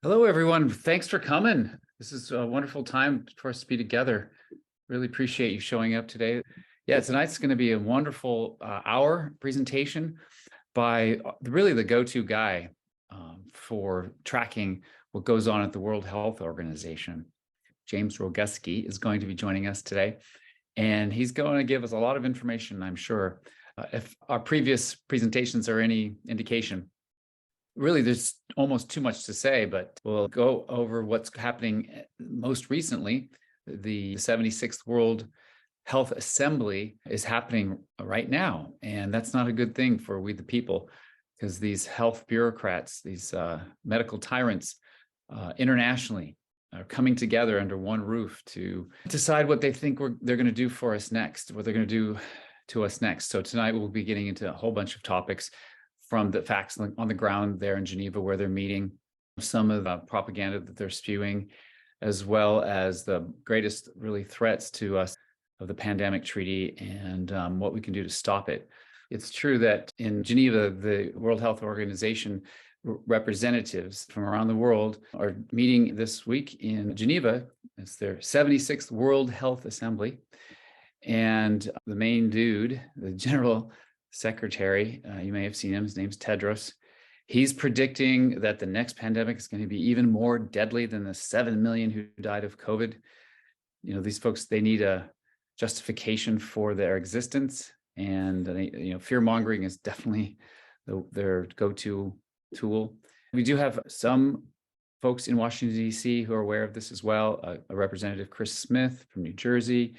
Hello, everyone. Thanks for coming. This is a wonderful time for us to be together. Really appreciate you showing up today. Yeah, tonight's going to be a wonderful hour presentation by really the go-to guy for tracking what goes on at the World Health Organization. James Roguski is going to be joining us today, and he's going to give us a lot of information, I'm sure. If our previous presentations are any indication, really, there's almost too much to say, but we'll go over what's happening most recently. The 76th World Health Assembly is happening right now, and that's not a good thing for we the people, because these health bureaucrats, these medical tyrants internationally are coming together under one roof to decide what they think they're going to do for us next, what they're going to do to us next. So tonight we'll be getting into a whole bunch of topics, from the facts on the ground there in Geneva where they're meeting, some of the propaganda that they're spewing, as well as the greatest really threats to us of the pandemic treaty and what we can do to stop it. It's true that in Geneva, the World Health Organization representatives from around the world are meeting this week in Geneva. It's their 76th World Health Assembly. And the main dude, the general secretary, you may have seen him, his name's Tedros. He's predicting that the next pandemic is going to be even more deadly than the 7 million who died of COVID. You know, these folks, they need a justification for their existence. And, fear mongering is definitely their go-to tool. We do have some folks in Washington, D.C. who are aware of this as well. A Representative Chris Smith from New Jersey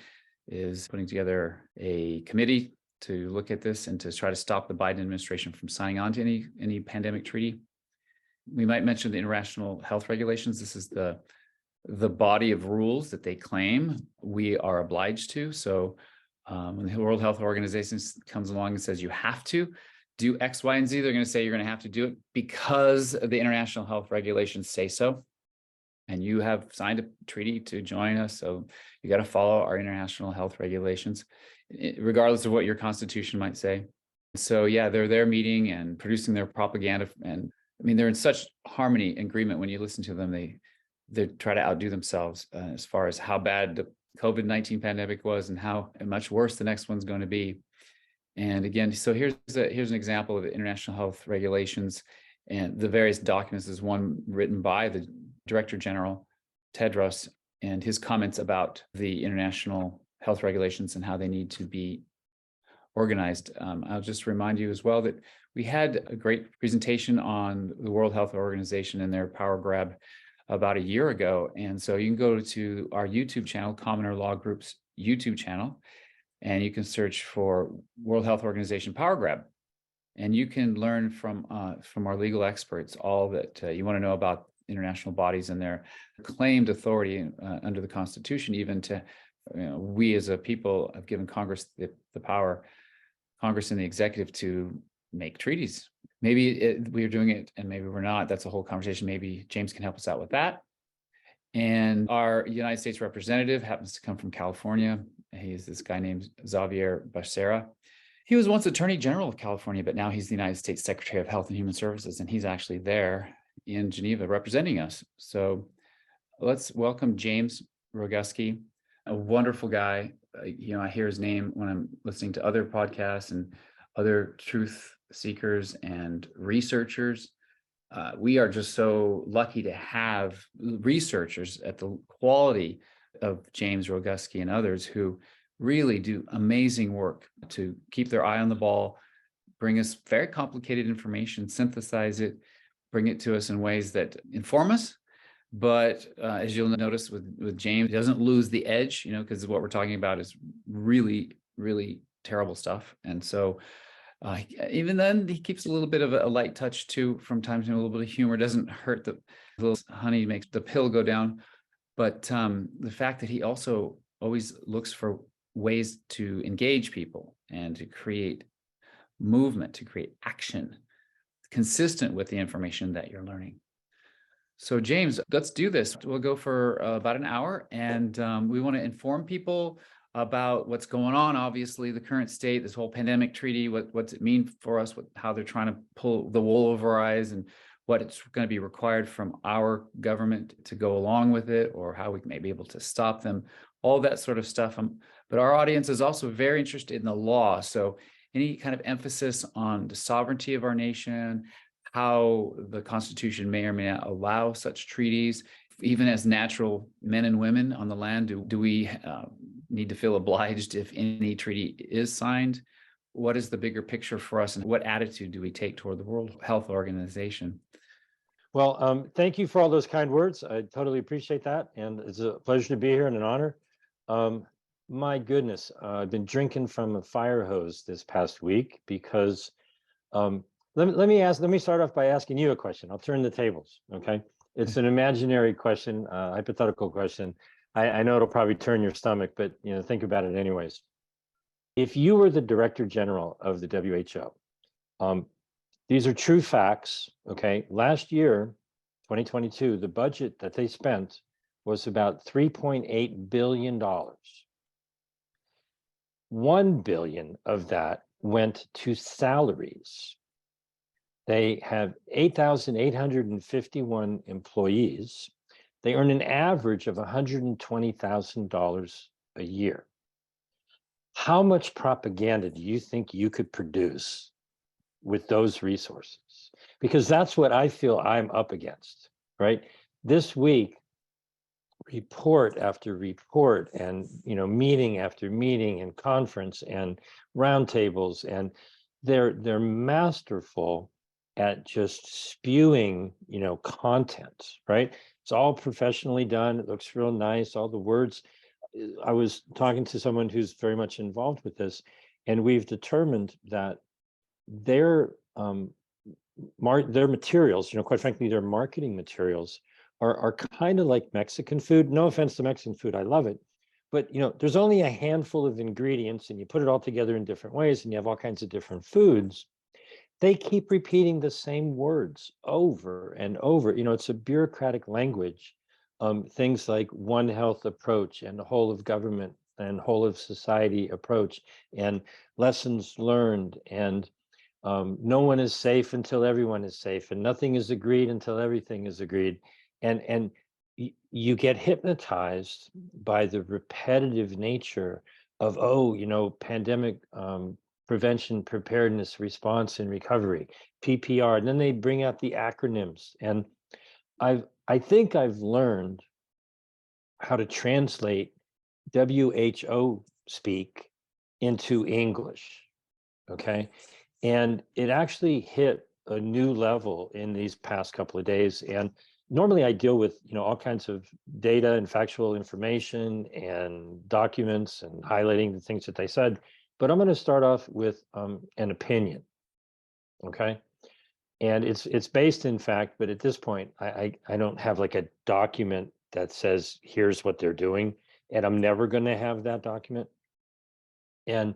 is putting together a committee to look at this and to try to stop the Biden administration from signing on to any pandemic treaty. We might mention the international health regulations. This is the body of rules that they claim we are obliged to. So when the World Health Organization comes along and says you have to do X, Y, and Z, they're going to say you're going to have to do it because the international health regulations say so. And you have signed a treaty to join us, so you got to follow our international health regulations, regardless of what your constitution might say. So yeah, they're there meeting and producing their propaganda, and I mean they're in such harmony and agreement. When you listen to them, they try to outdo themselves as far as how bad the COVID-19 pandemic was and how much worse the next one's going to be. And again, so here's an example of the international health regulations, and the various documents. Is one written by the Director General Tedros, and his comments about the international health regulations and how they need to be organized. I'll just remind you as well that we had a great presentation on the World Health Organization and their power grab about a year ago. And so you can go to our YouTube channel, Commoner Law Group's YouTube channel, and you can search for World Health Organization Power Grab. And you can learn from our legal experts all that you want to know about international bodies and their claimed authority under the Constitution, even to, we as a people have given Congress the power, Congress and the executive, to make treaties. Maybe we're doing it and maybe we're not. That's a whole conversation. Maybe James can help us out with that. And our United States representative happens to come from California. He is this guy named Xavier Becerra. He was once Attorney General of California, but now he's the United States Secretary of Health and Human Services, and he's actually there in Geneva representing us. So let's welcome James Roguski, a wonderful guy. I hear his name when I'm listening to other podcasts and other truth seekers and researchers. We are just so lucky to have researchers at the quality of James Roguski and others who really do amazing work to keep their eye on the ball, bring us very complicated information, synthesize it, bring it to us in ways that inform us. But as you'll notice with James, he doesn't lose the edge, because what we're talking about is really, really terrible stuff. And so even then, he keeps a little bit of a light touch too, from time to time. A little bit of humor doesn't hurt. The little honey makes the pill go down. But the fact that he also always looks for ways to engage people and to create movement, to create action consistent with the information that you're learning. So James, let's do this. We'll go for about an hour, and we want to inform people about what's going on. Obviously, the current state, this whole pandemic treaty, what's it mean for us, how they're trying to pull the wool over our eyes, and what it's going to be required from our government to go along with it, or how we may be able to stop them, all that sort of stuff. But our audience is also very interested in the law. So any kind of emphasis on the sovereignty of our nation, how the Constitution may or may not allow such treaties, even as natural men and women on the land, do we need to feel obliged if any treaty is signed? What is the bigger picture for us, and what attitude do we take toward the World Health Organization? Well, thank you for all those kind words. I totally appreciate that. And it's a pleasure to be here and an honor. My goodness, I've been drinking from a fire hose this past week because let me start off by asking you a question. I'll turn the tables. Okay. It's an imaginary question, hypothetical question. I know it'll probably turn your stomach, but think about it anyways. If you were the Director General of the WHO, these are true facts, okay? Last year, 2022, the budget that they spent was about $3.8 billion. $1 billion of that went to salaries. They have 8,851 employees. They earn an average of $120,000 a year. How much propaganda do you think you could produce with those resources? Because that's what I feel I'm up against, right? This week, report after report and meeting after meeting and conference and roundtables, and they're masterful at just spewing content, right? It's all professionally done. It looks real nice, all the words. I was talking to someone who's very much involved with this, and we've determined that their materials, quite frankly, their marketing materials are kind of like Mexican food. No offense to Mexican food, I love it, but there's only a handful of ingredients, and you put it all together in different ways, and you have all kinds of different foods. They keep repeating the same words over and over. It's a bureaucratic language. Things like One Health approach and the whole of government and whole of society approach and lessons learned and no one is safe until everyone is safe, and nothing is agreed until everything is agreed. And you get hypnotized by the repetitive nature of, pandemic prevention, preparedness, response, and recovery, PPR. And then they bring out the acronyms. And I think I've learned how to translate WHO speak into English, okay? And it actually hit a new level in these past couple of days. And normally I deal with, all kinds of data and factual information and documents and highlighting the things that they said. But I'm going to start off with an opinion, okay? And it's based in fact, but at this point, I don't have like a document that says, here's what they're doing. And I'm never going to have that document. And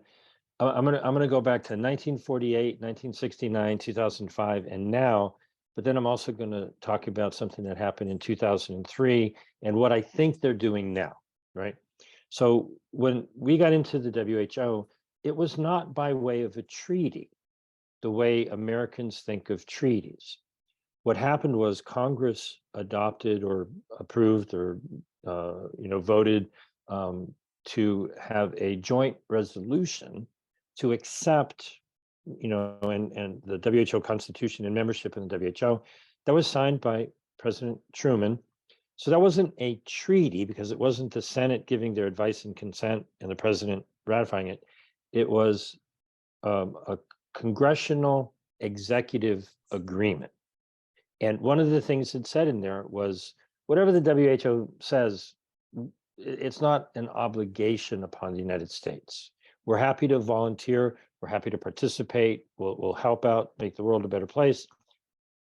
I'm gonna go back to 1948, 1969, 2005, and now. But then I'm also going to talk about something that happened in 2003 and what I think they're doing now, right? So when we got into the WHO, it was not by way of a treaty, the way Americans think of treaties. What happened was Congress adopted or approved or voted to have a joint resolution to accept, and the WHO Constitution and membership in the WHO, that was signed by President Truman. So that wasn't a treaty because it wasn't the Senate giving their advice and consent and the president ratifying it. It was a congressional executive agreement. And one of the things it said in there was, whatever the WHO says, it's not an obligation upon the United States. We're happy to volunteer. We're happy to participate. We'll help out, make the world a better place.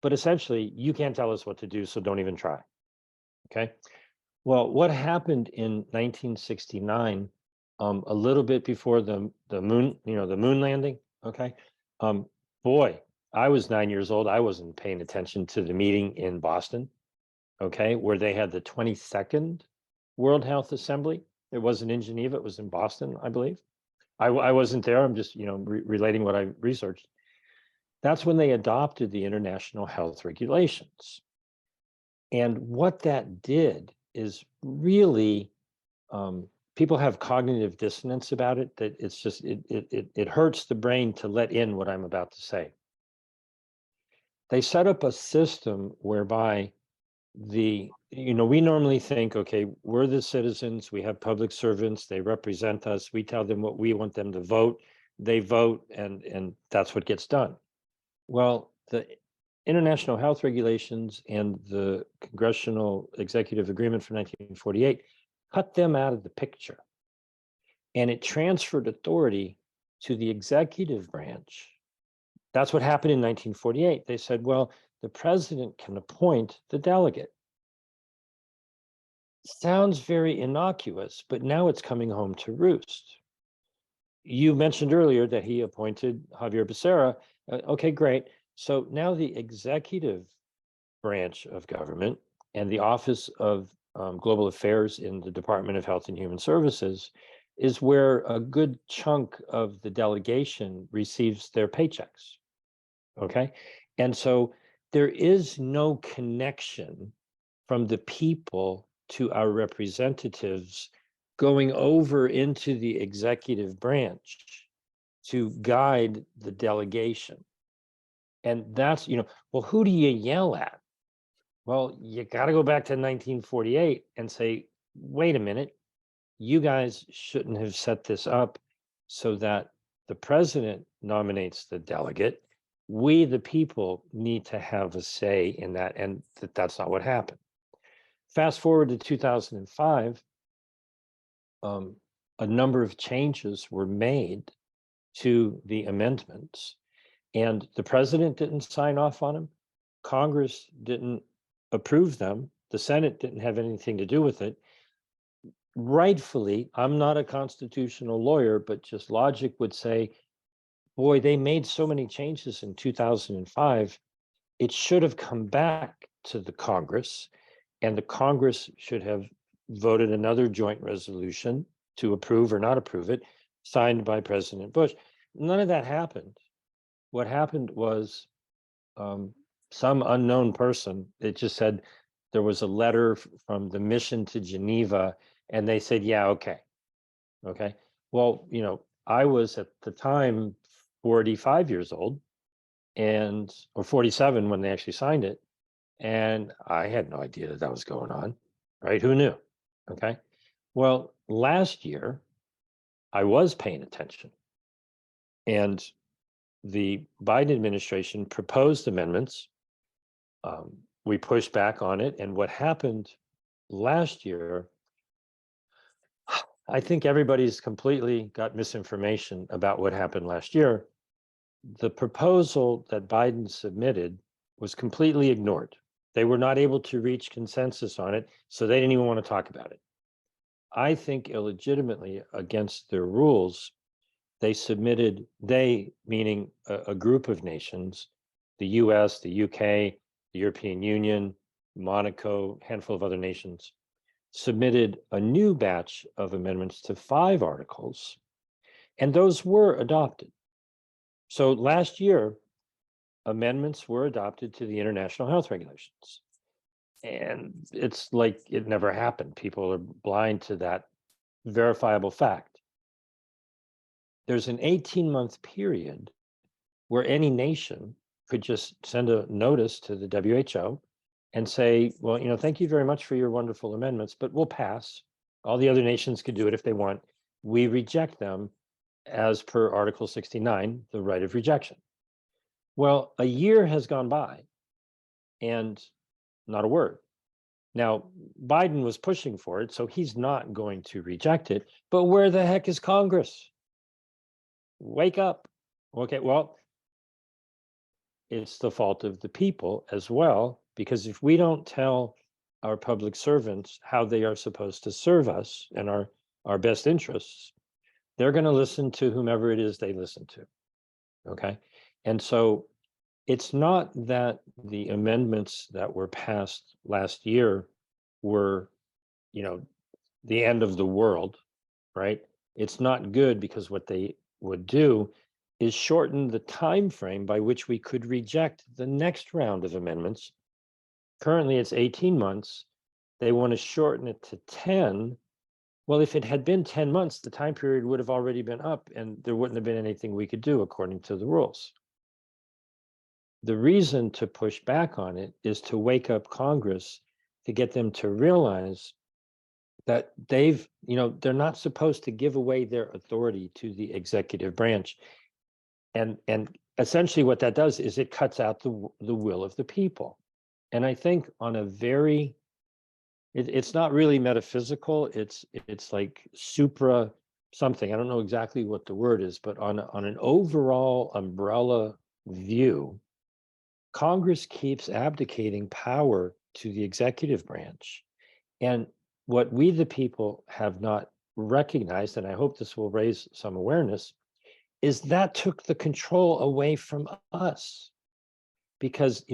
But essentially, you can't tell us what to do, so don't even try. Okay. Well, what happened in 1969, a little bit before the moon, the moon landing? Okay. Boy, I was 9 years old. I wasn't paying attention to the meeting in Boston. Okay, where they had the 22nd World Health Assembly. It wasn't in Geneva. It was in Boston, I believe. I wasn't there. I'm just, relating what I researched. That's when they adopted the international health regulations. And what that did is really, people have cognitive dissonance about it, that it's just, it hurts the brain to let in what I'm about to say. They set up a system whereby we normally think, okay, we're the citizens, we have public servants, they represent us, we tell them what we want them to vote, they vote, and that's what gets done. Well, the international health regulations and the Congressional Executive Agreement from 1948 cut them out of the picture. And it transferred authority to the executive branch. That's what happened in 1948. They said, well, the president can appoint the delegate. Sounds very innocuous, but now it's coming home to roost. You mentioned earlier that he appointed Javier Becerra. Okay, great. So now the executive branch of government and the Office of Global Affairs in the Department of Health and Human Services is where a good chunk of the delegation receives their paychecks. Okay. And so there is no connection from the people to our representatives going over into the executive branch to guide the delegation. And that's, well, who do you yell at? Well, you got to go back to 1948 and say, wait a minute, you guys shouldn't have set this up so that the president nominates the delegate. We, the people, need to have a say in that, and that's not what happened. Fast forward to 2005, a number of changes were made to the amendments, and the president didn't sign off on them. Congress didn't approve them. The Senate didn't have anything to do with it. Rightfully, I'm not a constitutional lawyer, but just logic would say, boy, they made so many changes in 2005. It should have come back to the Congress, and the Congress should have voted another joint resolution to approve or not approve it, signed by President Bush. None of that happened. What happened was some unknown person, it just said there was a letter from the mission to Geneva, and they said, yeah, okay. Okay. Well, I was at the time 45 years old, or 47 when they actually signed it. And I had no idea that was going on, right? Who knew? Okay. Well, last year I was paying attention, and the Biden administration proposed amendments. We pushed back on it. And what happened last year, I think everybody's completely got misinformation about what happened last year. The proposal that Biden submitted was completely ignored. They were not able to reach consensus on it, so they didn't even want to talk about it. I think illegitimately, against their rules, they submitted, meaning a group of nations, the US, the UK, the European Union, Monaco, a handful of other nations, submitted a new batch of amendments to 5 articles, and those were adopted. So last year, amendments were adopted to the international health regulations. And it's like it never happened. People are blind to that verifiable fact. There's an 18-month period where any nation could just send a notice to the WHO and say, well, thank you very much for your wonderful amendments, but we'll pass. All the other nations could do it if they want. We reject them as per Article 69, the right of rejection. Well, a year has gone by and not a word. Now, Biden was pushing for it, so he's not going to reject it. But where the heck is Congress? Wake up. Okay, well, it's the fault of the people as well, because if we don't tell our public servants how they are supposed to serve us and our best interests, they're going to listen to whomever it is they listen to. Okay. And so it's not that the amendments that were passed last year were, the end of the world, right? It's not good, because what they would do is shorten the time frame by which we could reject the next round of amendments. Currently, it's 18 months. They want to shorten it to 10. Well, if it had been 10 months, the time period would have already been up and there wouldn't have been anything we could do according to the rules. The reason to push back on it is to wake up Congress, to get them to realize that they're not supposed to give away their authority to the executive branch. And essentially what that does is it cuts out the will of the people. And I think on a very, it's not really metaphysical, it's like supra something. I don't know exactly what the word is, but on an overall umbrella view, Congress keeps abdicating power to the executive branch. And what we, the people, have not recognized, and I hope this will raise some awareness, is that took the control away from us. Because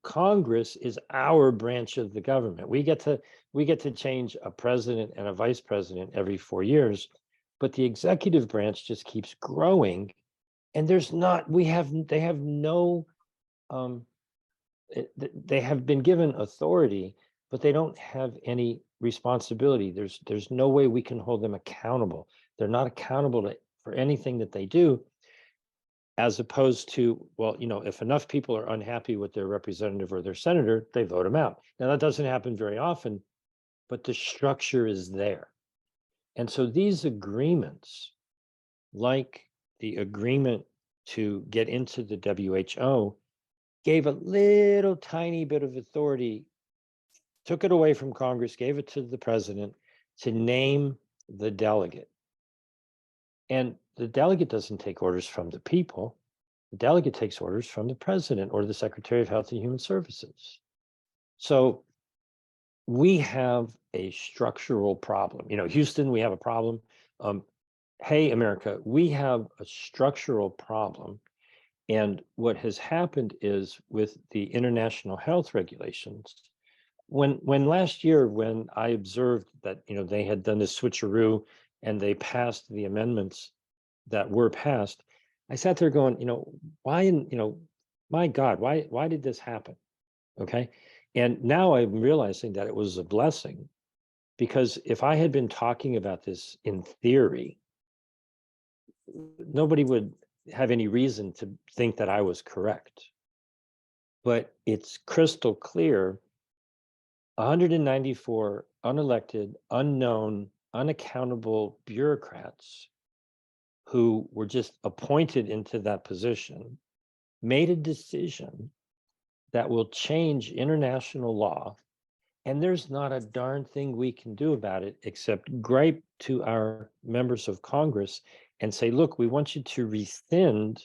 Congress is our branch of the government. We get to change a president and a vice president every 4 years, but the executive branch just keeps growing, and they have no they have been given authority, but they don't have any responsibility. There's no way we can hold them accountable. They're not accountable for anything that they do, as opposed to, well, if enough people are unhappy with their representative or their senator, they vote them out. Now, that doesn't happen very often, but the structure is there. And so these agreements, like the agreement to get into the WHO, gave a little tiny bit of authority, took it away from Congress, gave it to the president to name the delegate. And the delegate doesn't take orders from the people. The delegate takes orders from the president or the Secretary of Health and Human Services. So we have a structural problem. Houston, we have a problem. Hey, America, we have a structural problem. And what has happened is, with the international health regulations, when last year, when I observed that they had done this switcheroo and they passed the amendments that were passed, I sat there going, why, my God, why did this happen? Okay. And now I'm realizing that it was a blessing, because if I had been talking about this in theory, nobody would have any reason to think that I was correct. But it's crystal clear. 194 unelected, unknown, unaccountable bureaucrats who were just appointed into that position made a decision that will change international law. And there's not a darn thing we can do about it except gripe to our members of Congress and say, look, we want you to rescind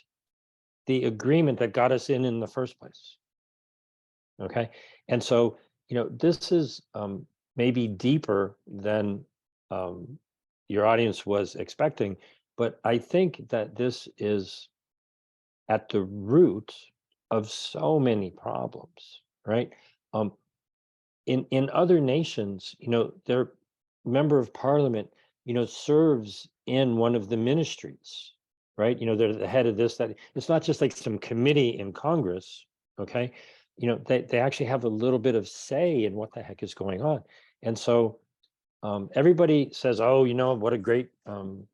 the agreement that got us in the first place. Okay. And so, this is maybe deeper than your audience was expecting, but I think that this is at the root of so many problems, right? In other nations, their member of parliament, serves in one of the ministries, right? They're the head of this, that. It's not just like some committee in Congress, okay? They actually have a little bit of say in what the heck is going on. And so everybody says, oh, what a great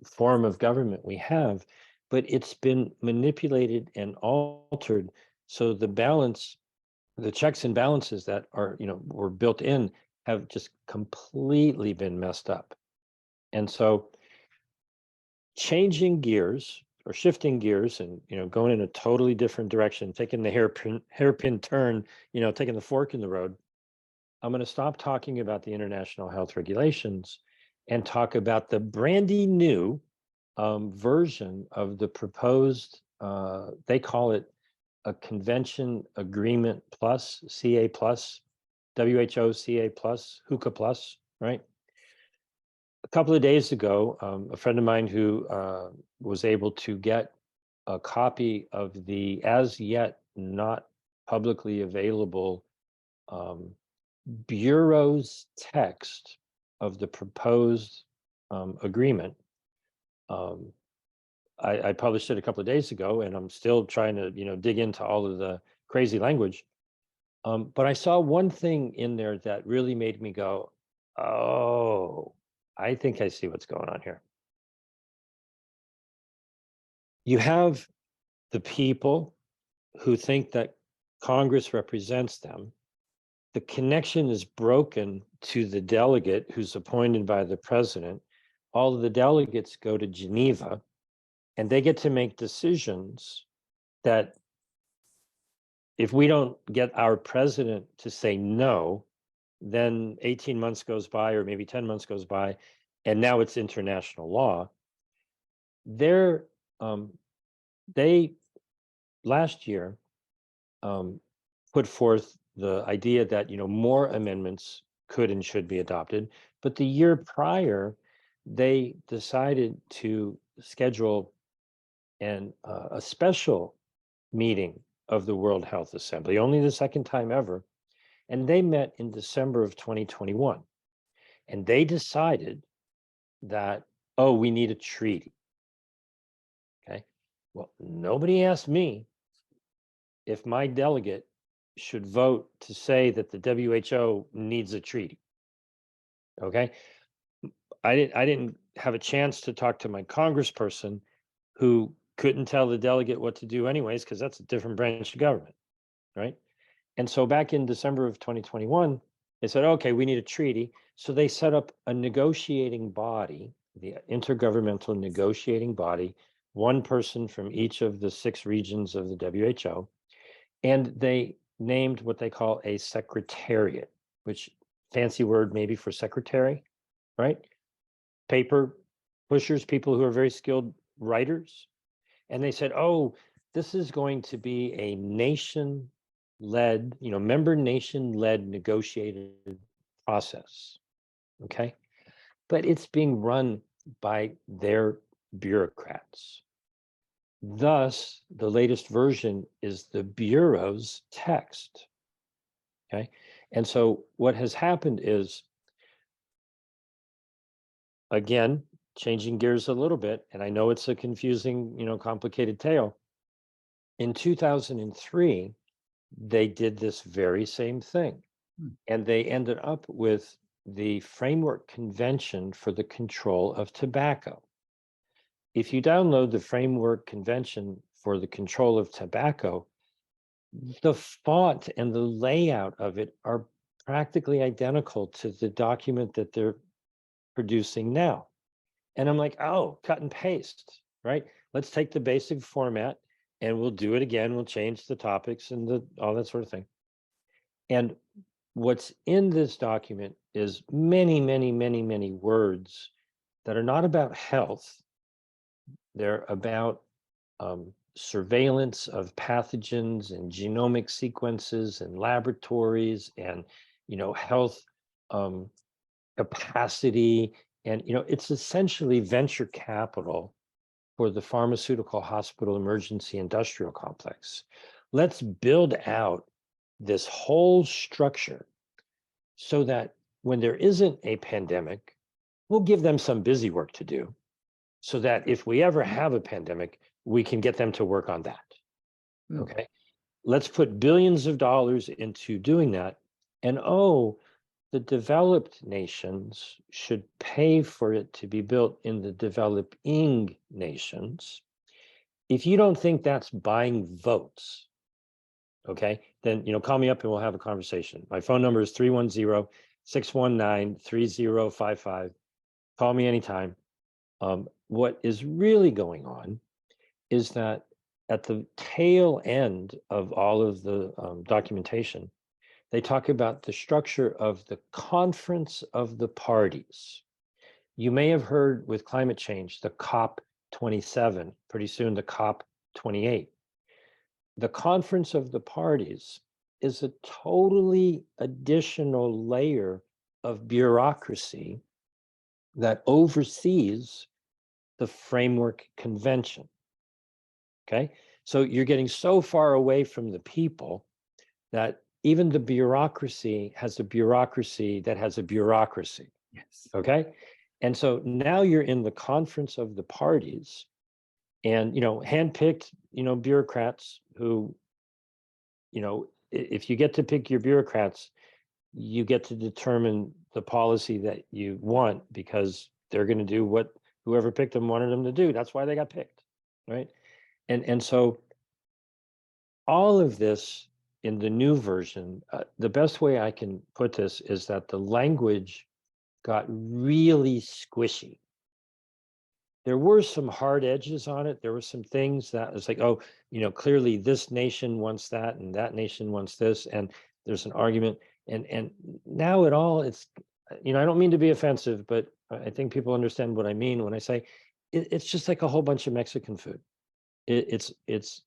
form of government we have, but it's been manipulated and altered. So the checks and balances that were built in have just completely been messed up. And so changing gears or shifting gears and going in a totally different direction, taking the hairpin turn, taking the fork in the road, I'm going to stop talking about the international health regulations and talk about the brandy new version of the proposed, they call it a convention agreement plus, CA plus, WHO CA plus, HUCA plus, right? A couple of days ago, a friend of mine who was able to get a copy of the as yet not publicly available Bureau's text of the proposed agreement I published it a couple of days ago, and I'm still trying to, dig into all of the crazy language. But I saw one thing in there that really made me go, oh, I think I see what's going on here. You have the people who think that Congress represents them. The connection is broken to the delegate who's appointed by the president. All of the delegates go to Geneva, and they get to make decisions that if we don't get our president to say no, then 18 months goes by, or maybe 10 months goes by, and now it's international law. They're they last year put forth the idea that more amendments could and should be adopted, but the year prior they decided to schedule a special meeting of the World Health Assembly, only the second time ever, and they met in December of 2021, and they decided that, oh, we need a treaty. Okay, well, nobody asked me if my delegate should vote to say that the WHO needs a treaty. Okay. I didn't have a chance to talk to my congressperson who couldn't tell the delegate what to do anyways, because that's a different branch of government. Right. And so back in December of 2021, they said, okay, we need a treaty. So they set up a negotiating body, the Intergovernmental Negotiating Body, one person from each of the 6 regions of the WHO. And they named what they call a secretariat, which fancy word maybe for secretary, right? Paper pushers, people who are very skilled writers. And they said, oh, this is going to be a nation-led, member nation-led negotiated process. Okay. But it's being run by their bureaucrats. Thus, the latest version is the Bureau's text. Okay. And so what has happened is, again, changing gears a little bit, and I know it's a confusing, complicated tale. In 2003, they did this very same thing, and they ended up with the Framework Convention for the Control of Tobacco. If you download the Framework Convention for the Control of Tobacco, the font and the layout of it are practically identical to the document that they're producing now. And I'm like, oh, cut and paste, right? Let's take the basic format and we'll do it again. We'll change the topics and all that sort of thing. And what's in this document is many, many, many, many words that are not about health. They're about surveillance of pathogens and genomic sequences and laboratories and, health capacity. And, it's essentially venture capital for the pharmaceutical hospital emergency industrial complex. Let's build out this whole structure so that when there isn't a pandemic, we'll give them some busy work to do so that if we ever have a pandemic, we can get them to work on that. Okay. Let's put billions of dollars into doing that. And the developed nations should pay for it to be built in the developing nations. If you don't think that's buying votes, okay, then call me up and we'll have a conversation. My phone number is 310-619-3055. Call me anytime. What is really going on is that at the tail end of all of the documentation, they talk about the structure of the Conference of the Parties. You may have heard with climate change, the COP27, pretty soon the COP28. The Conference of the Parties is a totally additional layer of bureaucracy that oversees the Framework Convention. Okay, so you're getting so far away from the people that even the bureaucracy has a bureaucracy that has a bureaucracy. Yes. Okay, and so now you're in the Conference of the Parties, and handpicked bureaucrats who, if you get to pick your bureaucrats, you get to determine the policy that you want because they're going to do what whoever picked them wanted them to do. That's why they got picked, right? And so all of this in the new version, the best way I can put this is that the language got really squishy. There were some hard edges on it. There were some things that was like, oh, clearly this nation wants that and that nation wants this, and there's an argument. And now it's, I don't mean to be offensive, but I think people understand what I mean when I say it's just like a whole bunch of Mexican food. It's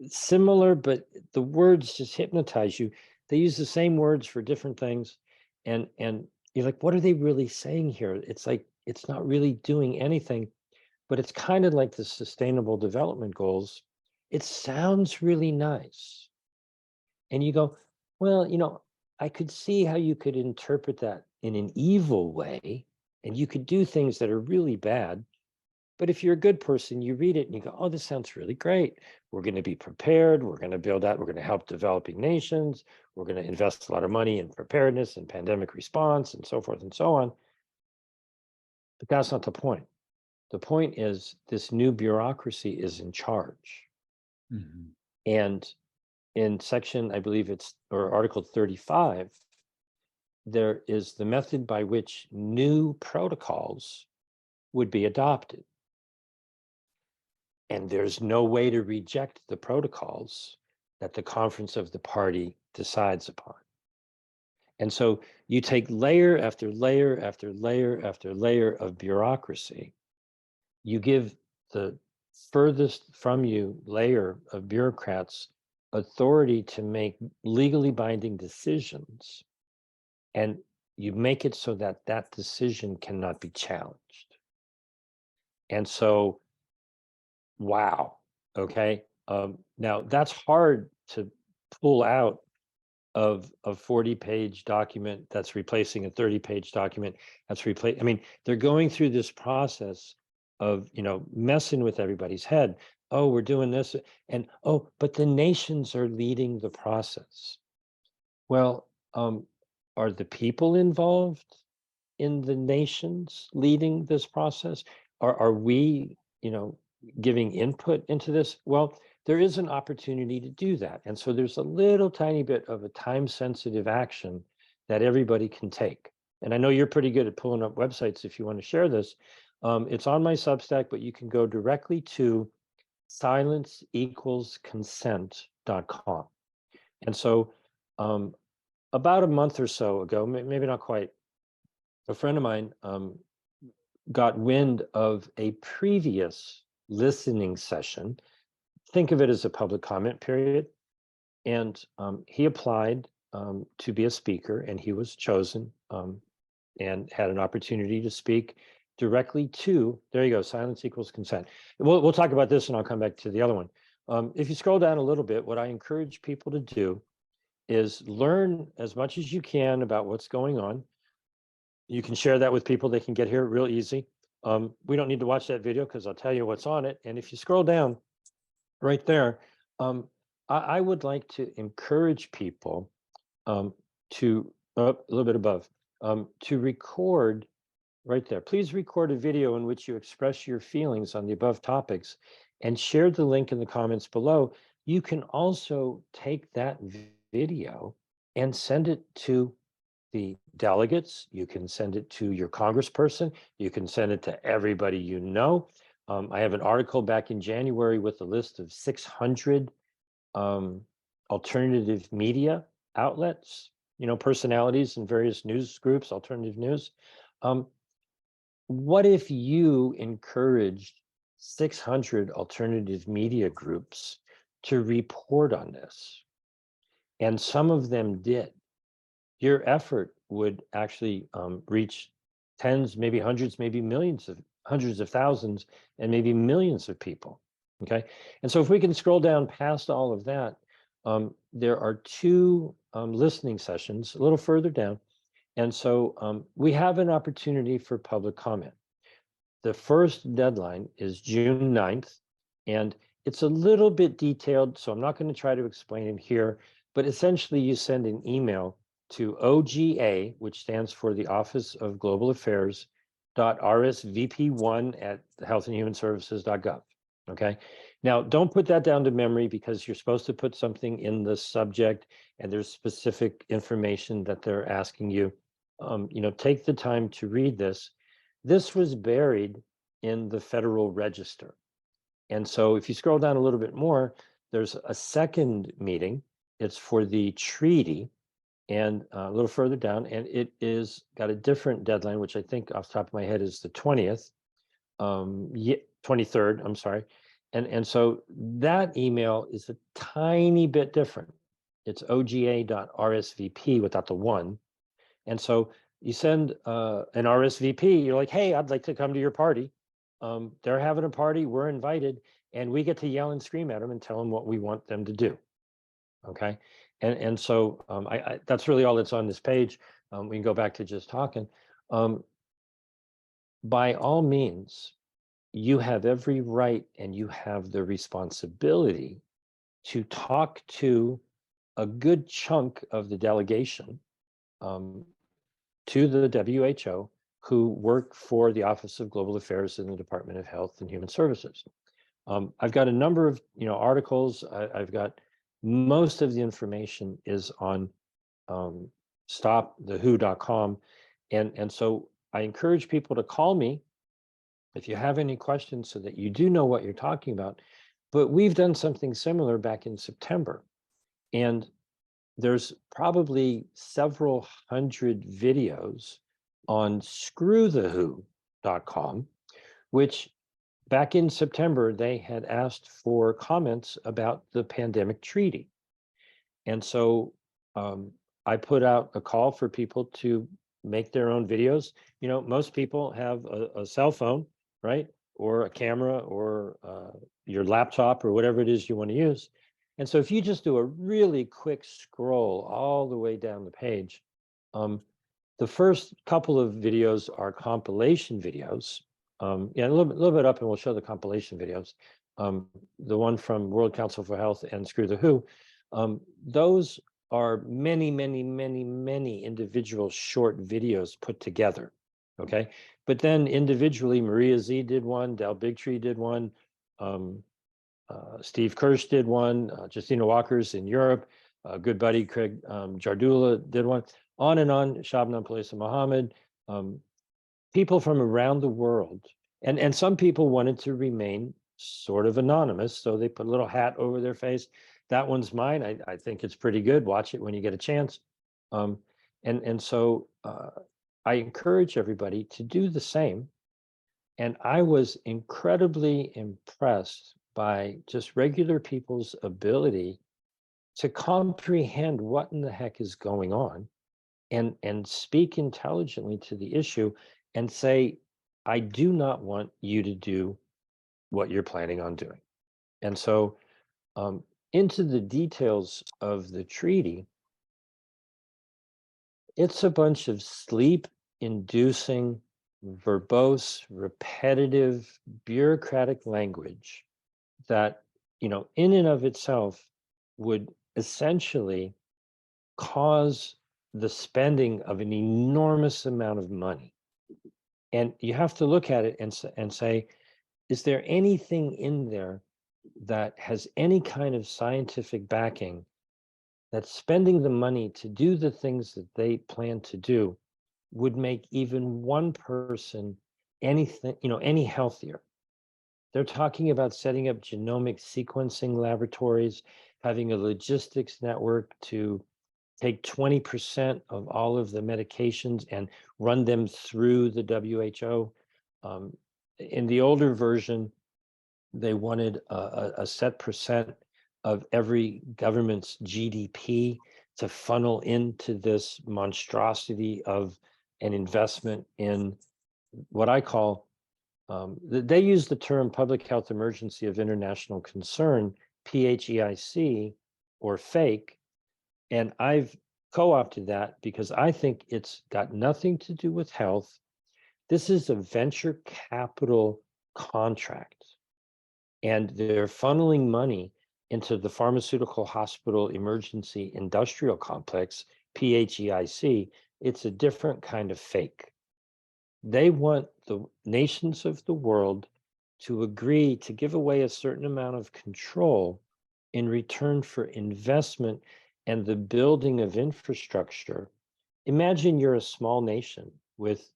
similar, but the words just hypnotize you. They use the same words for different things, and you're like, what are they really saying here? It's like it's not really doing anything, but it's kind of like the Sustainable Development Goals. It sounds really nice, and you go, well, I could see how you could interpret that in an evil way, and you could do things that are really bad. But if you're a good person, you read it and you go, oh, this sounds really great. We're going to be prepared. We're going to build out. We're going to help developing nations. We're going to invest a lot of money in preparedness and pandemic response and so forth and so on. But that's not the point. The point is this new bureaucracy is in charge. Mhm. And in section, I believe or Article 35, there is the method by which new protocols would be adopted. And there's no way to reject the protocols that the conference of the party decides upon. And so you take layer after layer after layer after layer of bureaucracy, you give the furthest from you layer of bureaucrats authority to make legally binding decisions, and you make it so that that decision cannot be challenged. And so wow. Okay. Now that's hard to pull out of a 40-page document that's replacing a 30-page document that's replaced. I mean, they're going through this process of, messing with everybody's head. Oh, we're doing this. And oh, but the nations are leading the process. Well, are the people involved in the nations leading this process? Are we, giving input into this? Well, there is an opportunity to do that. And so there's a little tiny bit of a time sensitive action that everybody can take. And I know you're pretty good at pulling up websites if you want to share this. It's on my Substack, but you can go directly to silenceequalsconsent.com. And so about a month or so ago, maybe not quite, a friend of mine got wind of a previous listening session. Think of it as a public comment period. And he applied to be a speaker, and he was chosen and had an opportunity to speak directly to, there you go, silence equals consent. We'll talk about this and I'll come back to the other one. If you scroll down a little bit, what I encourage people to do is learn as much as you can about what's going on. You can share that with people. They can get here real easy. We don't need to watch that video because I'll tell you what's on it. And if you scroll down right there, I would like to encourage people to, a little bit above, to record right there. Please record a video in which you express your feelings on the above topics and share the link in the comments below. You can also take that video and send it to the delegates. You can send it to your congressperson. You can send it to everybody you know. I have an article back in January with a list of 600 alternative media outlets, personalities in various news groups, alternative news. What if you encouraged 600 alternative media groups to report on this? And some of them did. Your effort would actually reach tens, maybe hundreds, maybe hundreds of thousands, and maybe millions of people. Okay. And so if we can scroll down past all of that, there are two listening sessions a little further down. And so we have an opportunity for public comment. The first deadline is June 9th. And it's a little bit detailed, so I'm not going to try to explain it here, but essentially you send an email to OGA, which stands for the Office of Global Affairs, .rsvp1 at healthandhumanservices.gov. Okay. Now, don't put that down to memory because you're supposed to put something in the subject and there's specific information that they're asking you. Take the time to read this. This was buried in the Federal Register. And so if you scroll down a little bit more, there's a second meeting. It's for the treaty, and a little further down, and it is got a different deadline, which I think off the top of my head is the 20th, 23rd, I'm sorry. And so that email is a tiny bit different. It's oga.rsvp without the one. And so you send an RSVP, you're like, hey, I'd like to come to your party. They're having a party, we're invited, and we get to yell and scream at them and tell them what we want them to do. Okay. And so that's really all that's on this page. We can go back to just talking. By all means, you have every right and you have the responsibility to talk to a good chunk of the delegation to the WHO who work for the Office of Global Affairs in the Department of Health and Human Services. I've got a number of articles. I've got most of the information is on stopthewho.com. And so I encourage people to call me if you have any questions so that you do know what you're talking about. But we've done something similar back in September. And there's probably several hundred videos on screwthewho.com, which back in September, they had asked for comments about the pandemic treaty. And so I put out a call for people to make their own videos. Most people have a cell phone, right? Or a camera or your laptop or whatever it is you want to use. And so if you just do a really quick scroll all the way down the page, the first couple of videos are compilation videos. A little bit up and we'll show the compilation videos. The one from World Council for Health and Screw the Who. Those are many, many, many, many individual short videos put together. Okay. But then individually, Maria Z did one, Del Bigtree did one, Steve Kirsch did one, Justina Walker's in Europe, good buddy Craig Jardula did one, on and on, Shabnam Palisa Muhammad, people from around the world. And some people wanted to remain sort of anonymous, so they put a little hat over their face. That one's mine. I think it's pretty good. Watch it when you get a chance. And so I encourage everybody to do the same. And I was incredibly impressed by just regular people's ability to comprehend what in the heck is going on and speak intelligently to the issue and say, I do not want you to do what you're planning on doing. And so into the details of the treaty, it's a bunch of sleep-inducing, verbose, repetitive, bureaucratic language that, in and of itself would essentially cause the spending of an enormous amount of money. And you have to look at it and say, is there anything in there that has any kind of scientific backing that spending the money to do the things that they plan to do would make even one person anything, any healthier? They're talking about setting up genomic sequencing laboratories, having a logistics network to take 20% of all of the medications and run them through the WHO. In the older version, they wanted a set percent of every government's GDP to funnel into this monstrosity of an investment in what I call, they use the term public health emergency of international concern, PHEIC, or fake. And I've co-opted that because I think it's got nothing to do with health. This is a venture capital contract. and they're funneling money into the Pharmaceutical Hospital Emergency Industrial Complex, PHEIC. It's a different kind of fake. They want the nations of the world to agree to give away a certain amount of control in return for investment and the building of infrastructure. Imagine you're a small nation with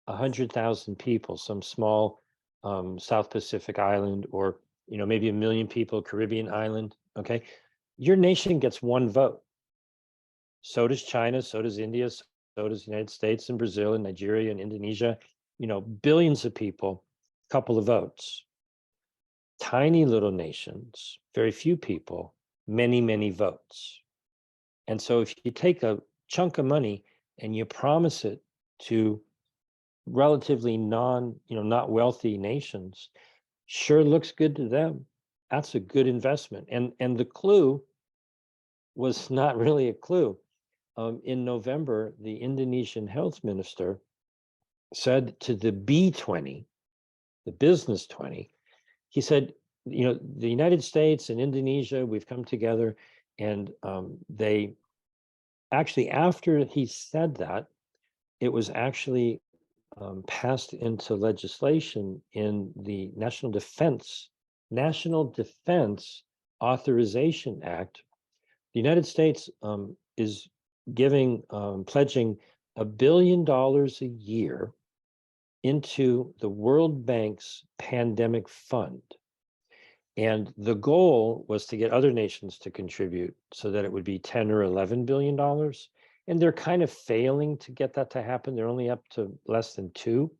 100,000 people, some small South Pacific island, or maybe 1 million people, Caribbean island. Okay, your nation gets one vote. So does China, so does India, so does the United States and Brazil and Nigeria and Indonesia. Billions of people, couple of votes. Tiny little nations, very few people, many, many votes. And so if you take a chunk of money and you promise it to relatively not wealthy nations, sure looks good to them. That's a good investment. And the clue was not really a clue. In November, the Indonesian health minister said to the B20, the business 20, he said, the United States and Indonesia, we've come together, and they actually, after he said that, it was actually passed into legislation in the National Defense Authorization Act. The United States is pledging $1 billion a year into the World Bank's pandemic fund. And the goal was to get other nations to contribute so that it would be 10 or $11 billion. And they're kind of failing to get that to happen. They're only up to less than 2.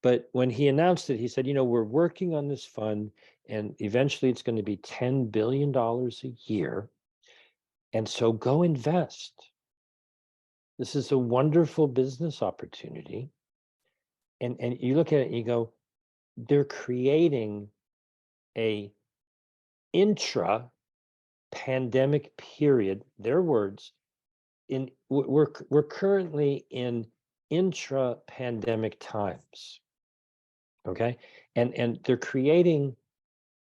But when he announced it, he said, we're working on this fund, and eventually it's going to be $10 billion a year. And so go invest. This is a wonderful business opportunity. And you look at it and you go, they're creating a intra-pandemic period, their words, we're currently in intra-pandemic times. Okay. And they're creating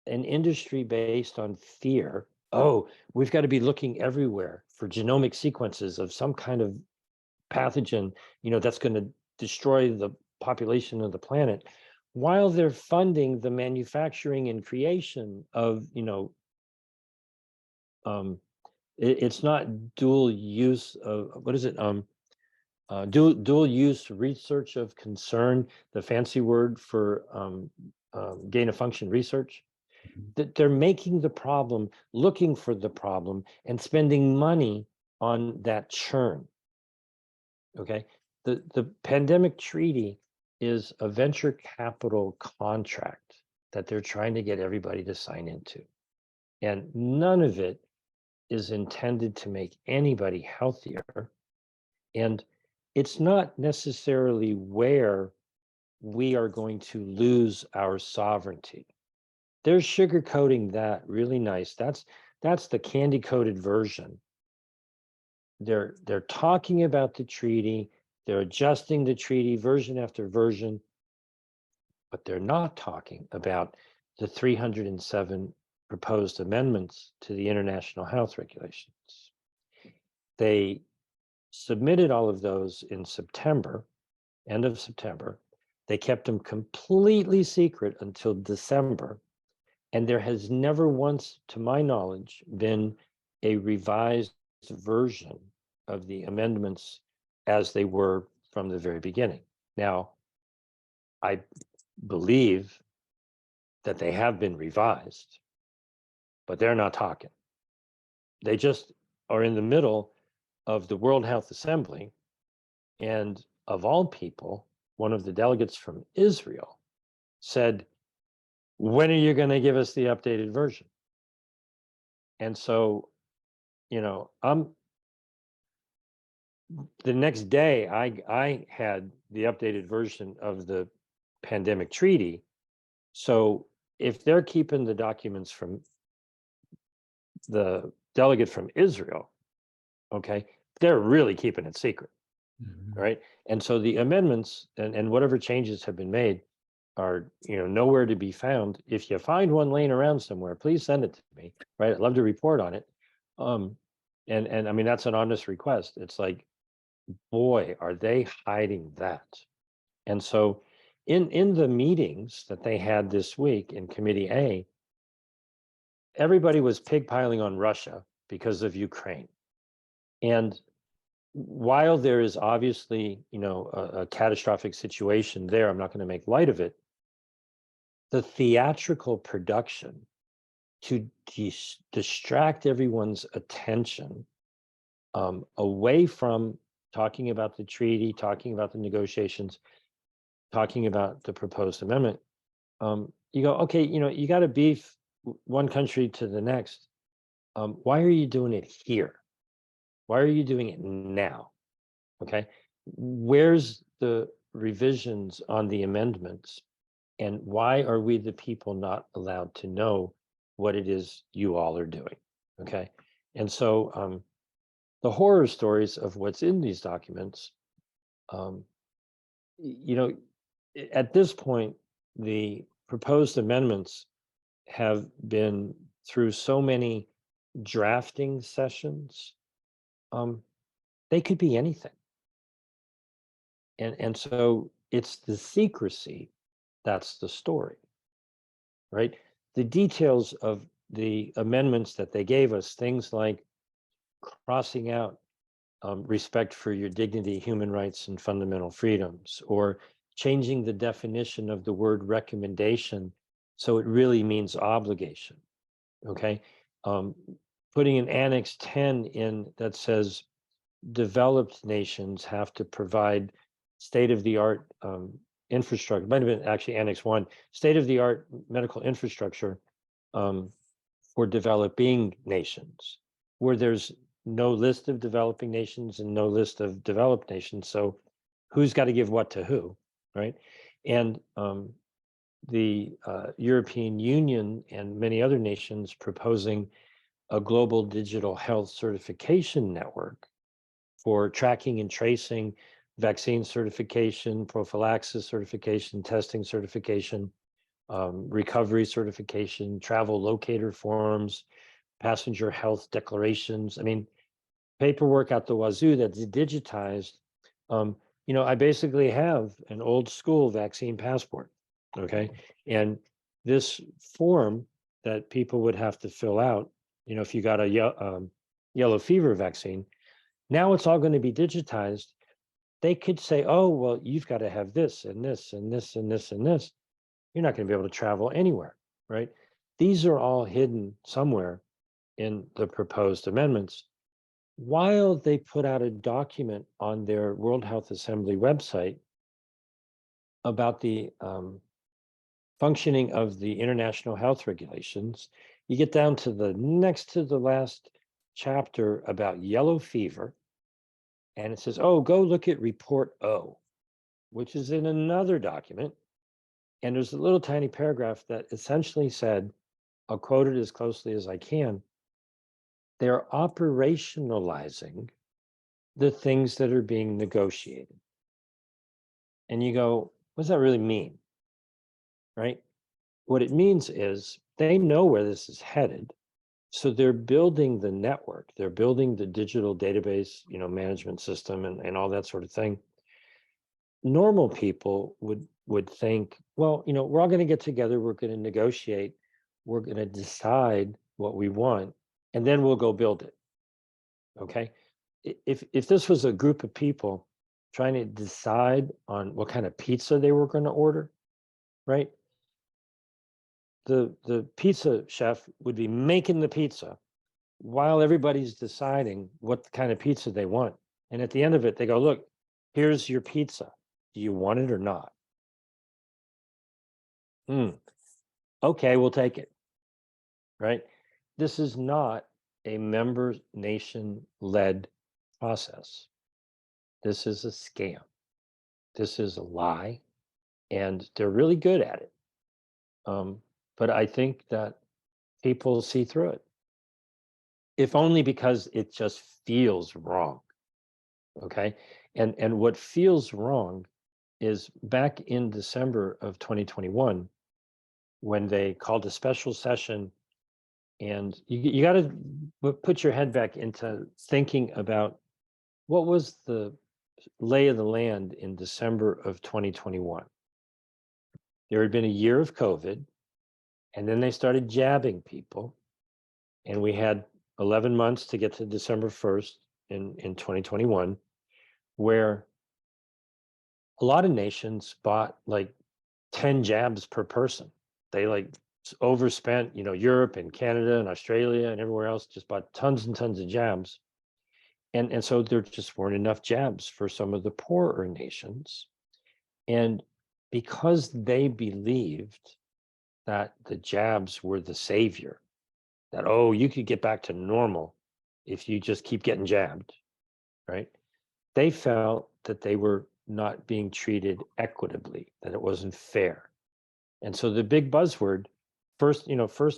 an industry based on fear. Oh, we've got to be looking everywhere for genomic sequences of some kind of pathogen, that's going to destroy the population of the planet, while they're funding the manufacturing and creation of, it's not dual use of, what is it? Dual use research of concern, the fancy word for gain of function research. That they're making the problem, looking for the problem, and spending money on that churn. Okay, the pandemic treaty is a venture capital contract that they're trying to get everybody to sign into, and none of it is intended to make anybody healthier. And it's not necessarily where we are going to lose our sovereignty. They're sugarcoating that really nice. That's the candy coated version. They're talking about the treaty, they're adjusting the treaty version after version, but they're not talking about the 307 proposed amendments to the international health regulations. They submitted all of those in September, end of September. They kept them completely secret until December. And there has never once, to my knowledge, been a revised version of the amendments as they were from the very beginning. Now, I believe that they have been revised, but they're not talking. They just are in the middle of the World Health Assembly. And of all people, one of the delegates from Israel said, when are you going to give us the updated version? And so, the next day I had the updated version of the pandemic treaty. So if they're keeping the documents from the delegate from Israel, okay, they're really keeping it secret. Right? And so the amendments and whatever changes have been made are nowhere to be found. If you find one laying around somewhere, please send it to me. Right, I'd love to report on it. Um, and I mean, that's an honest request. It's like, boy, are they hiding that? And so, in the meetings that they had this week in Committee A, everybody was pigpiling on Russia because of Ukraine. And while there is obviously, a catastrophic situation there, I'm not going to make light of it. The theatrical production to distract everyone's attention away from talking about the treaty, talking about the negotiations, talking about the proposed amendment, you go, okay, you got to beef one country to the next. Why are you doing it here? Why are you doing it now? Okay. Where's the revisions on the amendments? And why are we the people not allowed to know what it is you all are doing? Okay. And so the horror stories of what's in these documents, um, at this point, the proposed amendments have been through so many drafting sessions. They could be anything. And so it's the secrecy that's the story, right? The details of the amendments that they gave us, things like crossing out respect for your dignity, human rights, and fundamental freedoms, or changing the definition of the word recommendation so it really means obligation. Okay. Putting an Annex 10 in that says developed nations have to provide state-of-the-art infrastructure. Might have been actually Annex 1, state-of-the-art medical infrastructure for developing nations, where there's no list of developing nations and no list of developed nations. So who's got to give what to who, right? And the European Union and many other nations proposing a global digital health certification network for tracking and tracing, vaccine certification, prophylaxis certification, testing certification, recovery certification, travel locator forms, passenger health declarations. I mean, paperwork out the wazoo that's digitized. I basically have an old school vaccine passport. Okay. And this form that people would have to fill out, if you got a yellow fever vaccine, now it's all going to be digitized. They could say, oh, well, you've got to have this and this and this and this and this. You're not going to be able to travel anywhere, right? These are all hidden somewhere in the proposed amendments, while they put out a document on their World Health Assembly website about the functioning of the international health regulations. You get down to the next to the last chapter about yellow fever, and it says, oh, go look at Report O, which is in another document. And there's a little tiny paragraph that essentially said, I'll quote it as closely as I can, they're operationalizing the things that are being negotiated. And you go, what does that really mean? Right? What it means is they know where this is headed. So they're building the network, they're building the digital database, management system and all that sort of thing. Normal people would think, well, we're all going to get together, we're going to negotiate, we're going to decide what we want, and then we'll go build it. Okay. If this was a group of people trying to decide on what kind of pizza they were going to order, right? The pizza chef would be making the pizza while everybody's deciding what kind of pizza they want. And at the end of it, they go, look, here's your pizza. Do you want it or not? Okay, we'll take it. Right? This is not a member nation led process. This is a scam. This is a lie. And they're really good at it. But I think that people see through it, if only because it just feels wrong. Okay. And what feels wrong is back in December of 2021, when they called a special session, and you got to put your head back into thinking about what was the lay of the land in December of 2021. There had been a year of COVID, and then they started jabbing people, and we had 11 months to get to December 1st in 2021, where a lot of nations bought like 10 jabs per person. They like overspent, Europe and Canada and Australia and everywhere else just bought tons and tons of jabs. And so there just weren't enough jabs for some of the poorer nations. And because they believed that the jabs were the savior, that, oh, you could get back to normal if you just keep getting jabbed, right? They felt that they were not being treated equitably, that it wasn't fair. And so the big buzzword first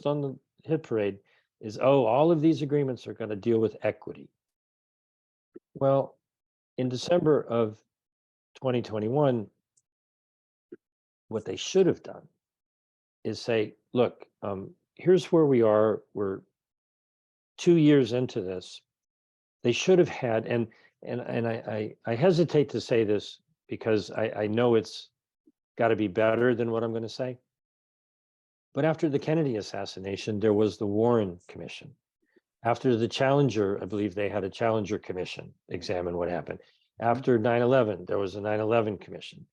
on the hit parade is, oh, all of these agreements are going to deal with equity. Well, in December of 2021, what they should have done is say, look, here's where we are. We're 2 years into this. They should have had, and I hesitate to say this because I know it's got to be better than what I'm going to say. But after the Kennedy assassination, there was the Warren Commission. After the Challenger, I believe they had a Challenger Commission examine what happened. After 9/11, there was a 9/11 Commission.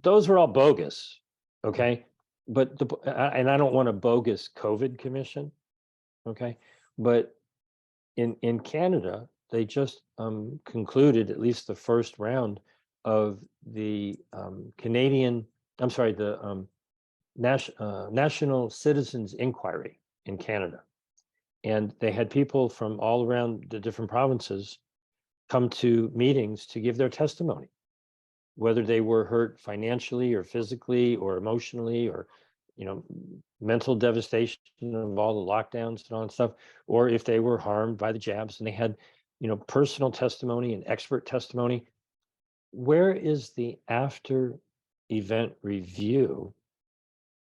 Those were all bogus, okay? But and I don't want a bogus COVID commission, okay? But in Canada, they just concluded at least the first round of the National Citizens Inquiry in Canada. And they had people from all around the different provinces come to meetings to give their testimony, whether they were hurt financially or physically or emotionally or, mental devastation of all the lockdowns and all that stuff, or if they were harmed by the jabs. And they had, personal testimony and expert testimony. Where is the after event review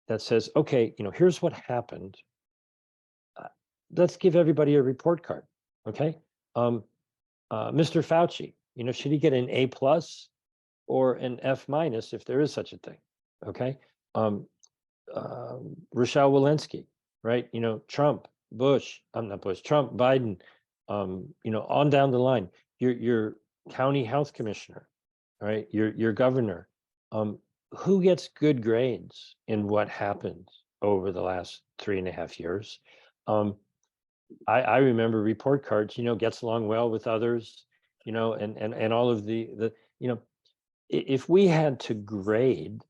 that says, okay, here's what happened. Let's give everybody a report card. Okay. Mr. Fauci, should he get an A+ or an F- if there is such a thing? Okay. Rochelle Walensky, right? Trump, Bush, I'm not Bush, Trump, Biden, on down the line, your county health commissioner, right? Your governor, who gets good grades in what happened over the last 3.5 years? I remember report cards, gets along well with others, and all of the, if we had to grade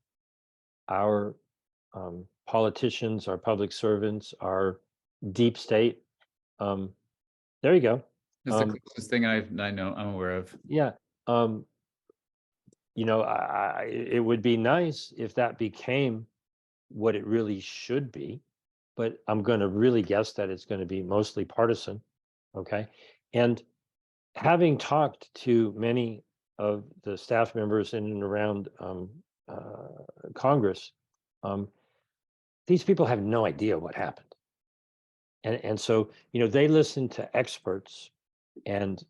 our politicians, our public servants, our deep state, there you go. It's the closest thing I know I'm aware of. Yeah. It would be nice if that became what it really should be, but I'm going to really guess that it's going to be mostly partisan. Okay. And having talked to many of the staff members in and around Congress, these people have no idea what happened. And so, they listen to experts, and,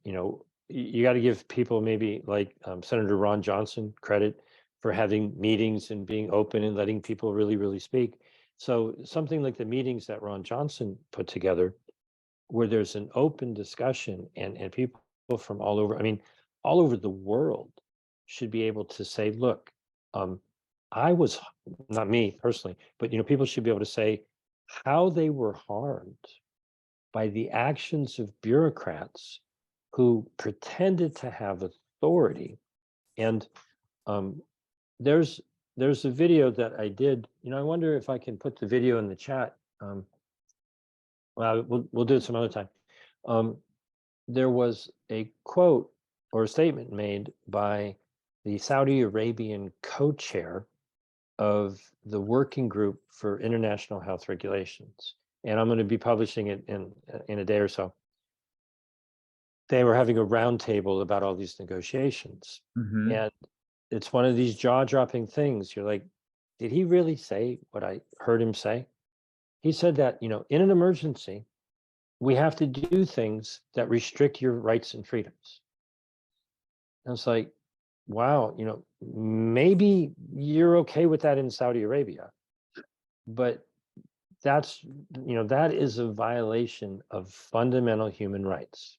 you got to give people maybe like Senator Ron Johnson credit for having meetings and being open and letting people really, really speak. So something like the meetings that Ron Johnson put together, where there's an open discussion and people from all over, all over the world should be able to say, look, I was, not me personally, but, people should be able to say how they were harmed by the actions of bureaucrats who pretended to have authority. And there's a video that I did. I wonder if I can put the video in the chat. Well, we'll do it some other time. There was a quote or a statement made by the Saudi Arabian co-chair of the Working Group for International Health Regulations, and I'm going to be publishing it in a day or so. They were having a roundtable about all these negotiations, and it's one of these jaw-dropping things. You're like, did he really say what I heard him say? He said that, in an emergency, we have to do things that restrict your rights and freedoms. And it's like, wow, maybe you're okay with that in Saudi Arabia, but that is a violation of fundamental human rights.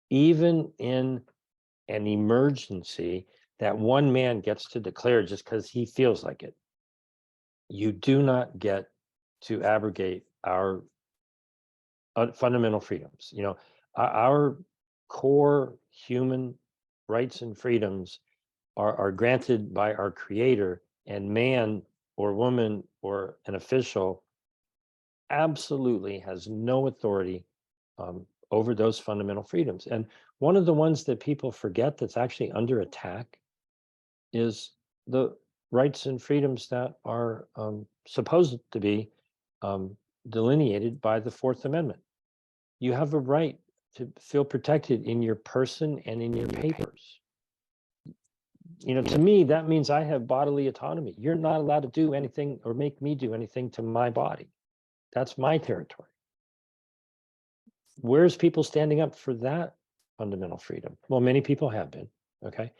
Even in an emergency that one man gets to declare just because he feels like it, you do not get to abrogate our fundamental freedoms. Our core human rights and freedoms are granted by our creator, and man or woman or an official absolutely has no authority over those fundamental freedoms. And one of the ones that people forget that's actually under attack is the rights and freedoms that are supposed to be delineated by the Fourth Amendment. You have a right to feel protected in your person and in your papers. To me, that means I have bodily autonomy. You're not allowed to do anything or make me do anything to my body. That's my territory. Where's people standing up for that fundamental freedom? Well, many people have been, okay?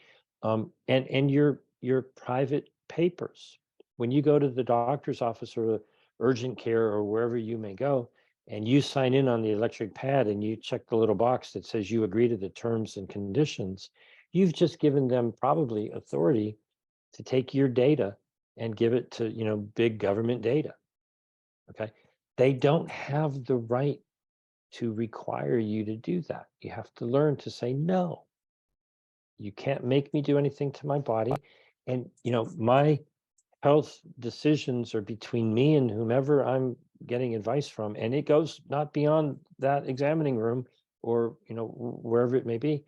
And your private papers. When you go to the doctor's office or the urgent care or wherever you may go, and you sign in on the electric pad and you check the little box that says you agree to the terms and conditions, you've just given them probably authority to take your data and give it to, big government data. Okay. They don't have the right to require you to do that. You have to learn to say no. You can't make me do anything to my body. And, my health decisions are between me and whomever I'm getting advice from. And it goes not beyond that examining room or, wherever it may be.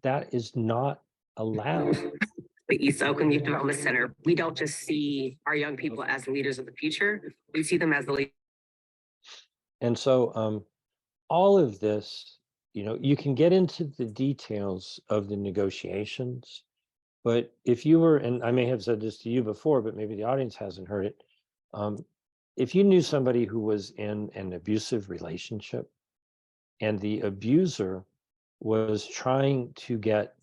That is not allowed. The East Oakland Youth Development Center, we don't just see our young people as the leaders of the future, we see them as the leaders. And so all of this, you can get into the details of the negotiations, but if you were, and I may have said this to you before, but maybe the audience hasn't heard it. If you knew somebody who was in an abusive relationship and the abuser was trying to get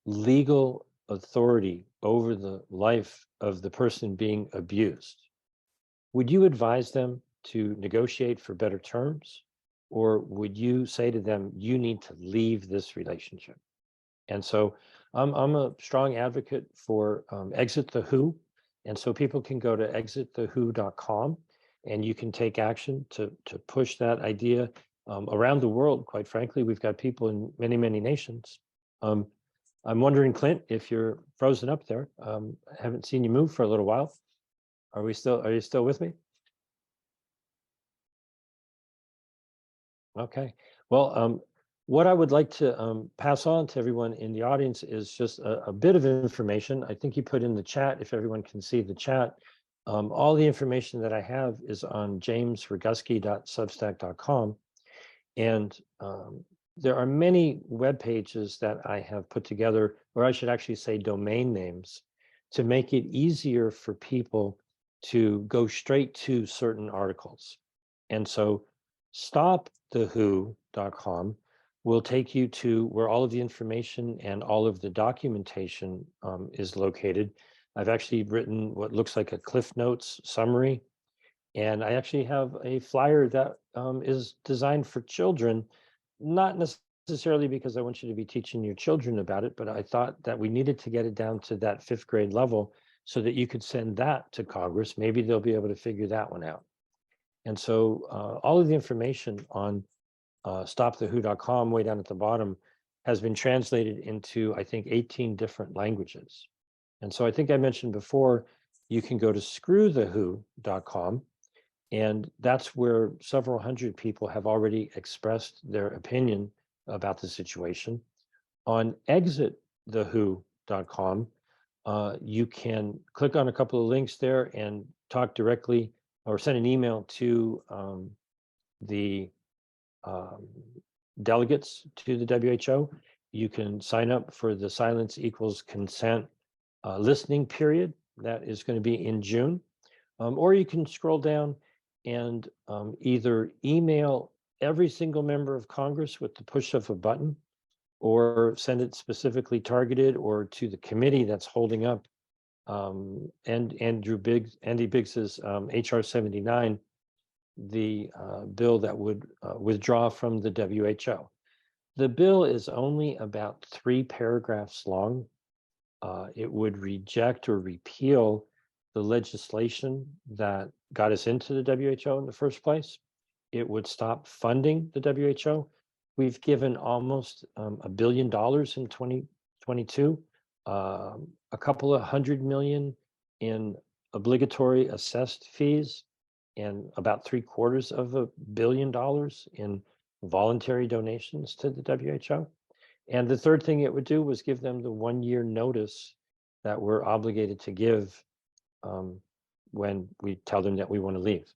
legal authority over the life of the person being abused, would you advise them to negotiate for better terms? Or would you say to them, you need to leave this relationship? And so I'm a strong advocate for Exit the Who. And so people can go to exitthewho.com and you can take action to push that idea around the world. Quite frankly, we've got people in many, many nations. I'm wondering, Clint, if you're frozen up there. I haven't seen you move for a little while. Are you still with me? Okay. Well, what I would like to pass on to everyone in the audience is just a bit of information. I think you put in the chat, if everyone can see the chat. All the information that I have is on jamesroguski.substack.com. And there are many web pages that I have put together, or I should actually say domain names, to make it easier for people to go straight to certain articles. And so stopthewho.com will take you to where all of the information and all of the documentation is located. I've actually written what looks like a Cliff Notes summary, and I actually have a flyer that is designed for children, not necessarily because I want you to be teaching your children about it, but I thought that we needed to get it down to that 5th grade level so that you could send that to Congress. Maybe they'll be able to figure that one out. And so all of the information on stopthewho.com way down at the bottom has been translated into, I think, 18 different languages. And so I think I mentioned before, you can go to screwthewho.com, and that's where several hundred people have already expressed their opinion about the situation. On exitthewho.com, you can click on a couple of links there and talk directly or send an email to the delegates to the WHO. you can sign up for the Silence Equals Consent listening period that is going to be in June. Or you can scroll down and either email every single member of Congress with the push of a button, or send it specifically targeted or to the committee that's holding up and Andy Biggs's HR 79, the bill that would withdraw from the WHO. The bill is only about 3 paragraphs long. It would reject or repeal the legislation that got us into the WHO in the first place. It would stop funding the WHO. We've given almost $1 billion in 2022, a couple of $100 million in obligatory assessed fees, and about $750 million in voluntary donations to the WHO. And the third thing it would do was give them the 1-year notice that we're obligated to give when we tell them that we want to leave.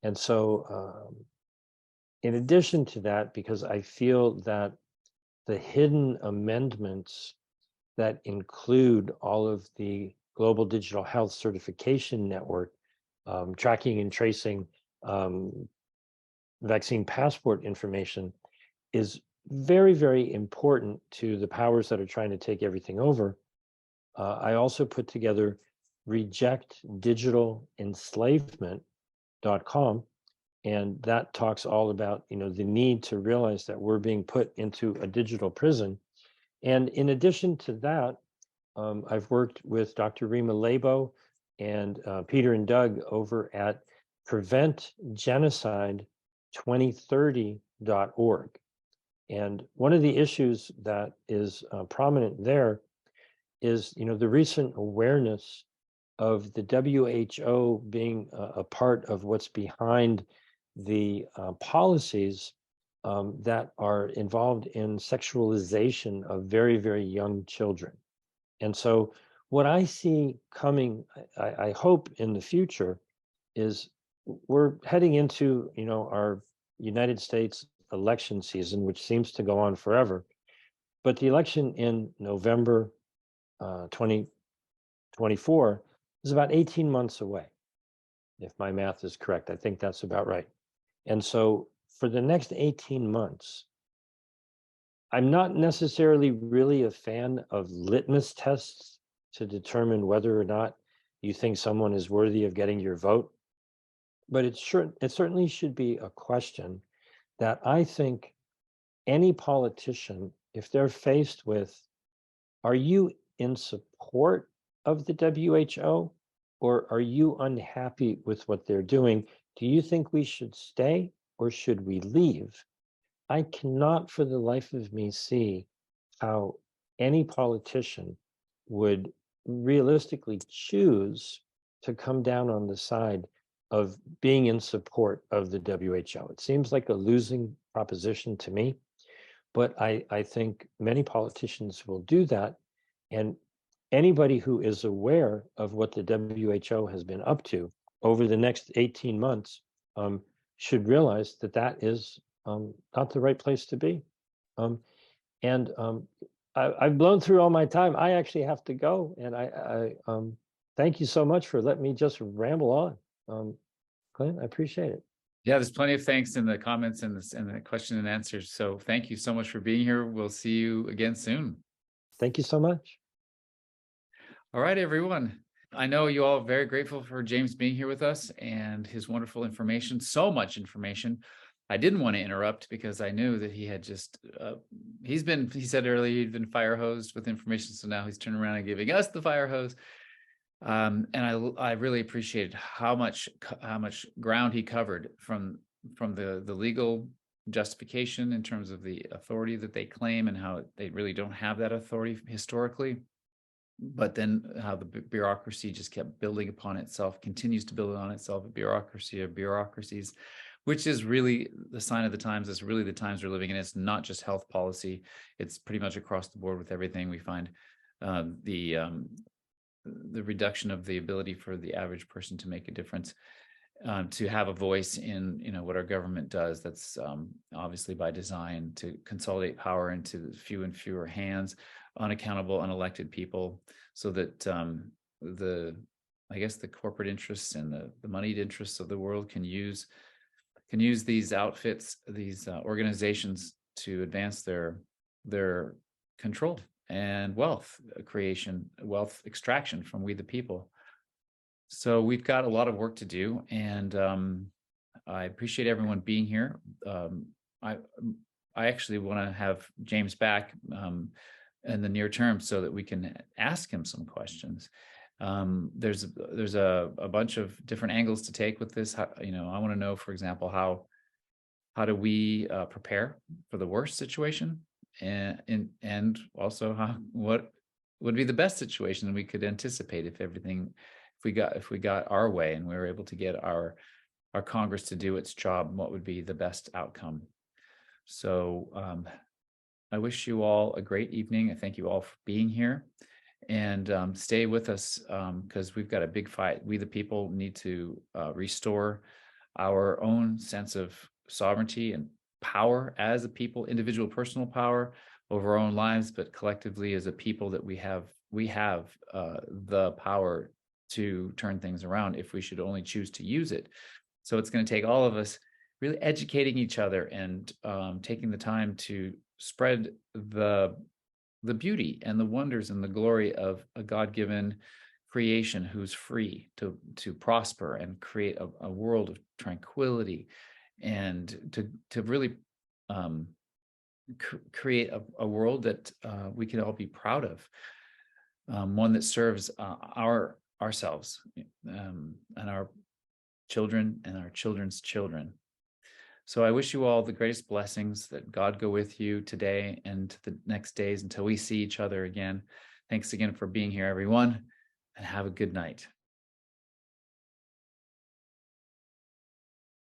And so in addition to that, because I feel that the hidden amendments that include all of the Global Digital Health Certification Network, tracking and tracing vaccine passport information, is very, very important to the powers that are trying to take everything over. I also put together rejectdigitalenslavement.com, and that talks all about, the need to realize that we're being put into a digital prison. And in addition to that, I've worked with Dr. Rima Labo and Peter and Doug over at preventgenocide2030.org. And one of the issues that is prominent there is, the recent awareness of the WHO being a part of what's behind the policies that are involved in sexualization of very, very young children. And so what I see coming, I hope in the future, is we're heading into, our United States election season, which seems to go on forever. But the election in November 2024 is about 18 months away. If my math is correct, I think that's about right. And so for the next 18 months, I'm not necessarily really a fan of litmus tests to determine whether or not you think someone is worthy of getting your vote. But it certainly should be a question that I think any politician, if they're faced with, are you in support of the WHO, or are you unhappy with what they're doing? Do you think we should stay or should we leave? I cannot for the life of me see how any politician would realistically choose to come down on the side of being in support of the WHO. It seems like a losing proposition to me, but I think many politicians will do that. And anybody who is aware of what the WHO has been up to over the next 18 months should realize that that is not the right place to be. I've blown through all my time. I actually have to go, and I thank you so much for letting me just ramble on. Glenn, I appreciate it. Yeah, there's plenty of thanks in the comments and the question and answers. So thank you so much for being here. We'll see you again soon. Thank you so much. All right, everyone. I know you all are very grateful for James being here with us and his wonderful information, so much information. I didn't want to interrupt because I knew that he had just, he said earlier, he'd been fire hosed with information. So now he's turning around and giving us the fire hose. And I really appreciated how much ground he covered from the legal justification in terms of the authority that they claim and how they really don't have that authority historically. But then how the bureaucracy just kept building upon itself, continues to build on itself, a bureaucracy of bureaucracies, which is really the sign of the times. It's really the times we're living in. It's not just health policy. It's pretty much across the board with everything. We find the reduction of the ability for the average person to make a difference. to have a voice in, what our government does. That's obviously by design, to consolidate power into few and fewer hands, unaccountable, unelected people, so that I guess the corporate interests and the moneyed interests of the world can use these outfits, these organizations, to advance their control and wealth creation, wealth extraction from we the people. So we've got a lot of work to do, and I appreciate everyone being here. I actually want to have James back in the near term so that we can ask him some questions. There's a bunch of different angles to take with this. I want to know, for example, how do we prepare for the worst situation, and also what would be the best situation we could anticipate if we got our way and we were able to get our Congress to do its job, what would be the best outcome. So I wish you all a great evening. I thank you all for being here, and stay with us, because we've got a big fight. We the people need to restore our own sense of sovereignty and power as a people, individual personal power over our own lives, but collectively as a people, that we have the power to turn things around if we should only choose to use it. So it's going to take all of us really educating each other and taking the time to spread the beauty and the wonders and the glory of a God-given creation who's free to prosper and create a world of tranquility, and to really create a world that we can all be proud of, one that serves ourselves and our children and our children's children. So I wish you all the greatest blessings, that God go with you today and the next days until we see each other again. Thanks again for being here, everyone, and have a good night.